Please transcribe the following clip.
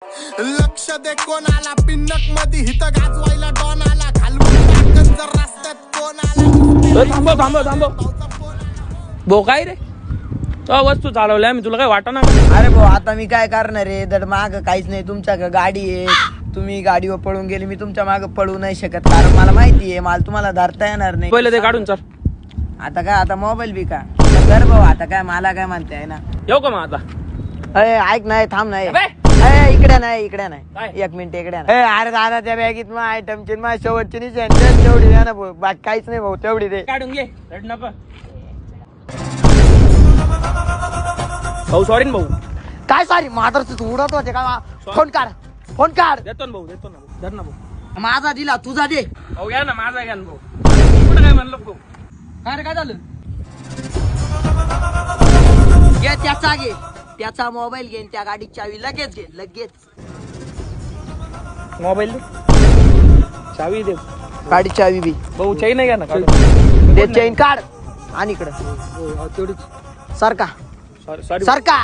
लक्ष दे कोणाला पिन्नक मध्ये हित गाजवायला डॉनाला घालवून टाकन जर रस्त्यात कोणाला थांबव भाऊ काय रे तो वस्तू चालवल्या मी तुला काय वाटत ना. अरे भाऊ आता मी काय करणार रे दड माग काहीच नाही तुमच्या गाडी आहे तुम्ही गाडीवर पळून गेली मी तुमच्या माग पळू नाही शकत कारण मला माहिती आहे मला तुम्हाला धरता येणार नाही. पहिले ते काढून चल. आता काय आता मोबाईल बी का कर भाऊ आता काय मला काय म्हणते आहे ना. येऊ का मग आता अरे ऐक नाही थांब नाही इकडे नाही एक मिनिट इकडे नाही अरे दादा त्या बॅगीत मग आयटमची मग शेवटची निशाण तेवढी द्या ना भाऊ बाकी काहीच नाही भाऊ तेवढी दे काढून घे रड नको भाऊ. सॉरी ना भाऊ. काय सॉरी मात्र तू उडत होते का फोन काढ देतो ना भाऊ धर ना भाऊ. माझा दिला तुझा दे भाऊ घ्या ना माझा घ्या ना भाऊ. कुठं काय म्हणलं भाऊ काय झालं घे त्याचा घे त्याचा मोबाईल घेईन त्या गाडीची चावी लगेच घे लगेच मोबाईल दे चावी दे गाडी चावी बी भाऊ चैन घ्या ना दे चैन काढ आणि इकडं तेवढीच सरका सॉरी सरका